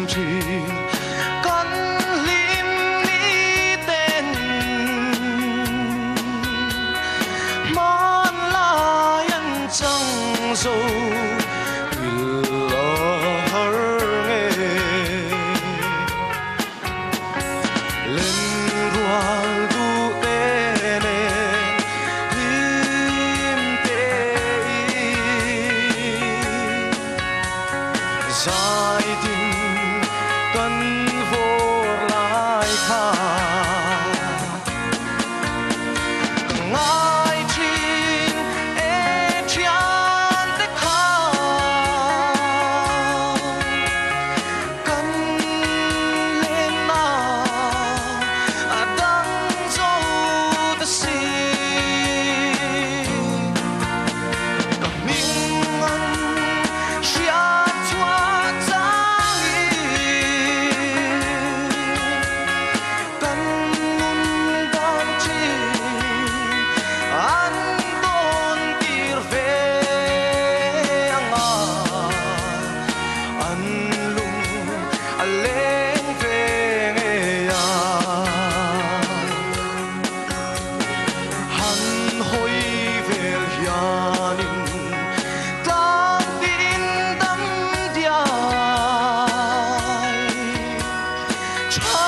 trình con lim ní tên món la yên trong dâu dài tình cần vô lại tha ngài chín e chán tất cả cần lên na đắng dâu ta xin mình try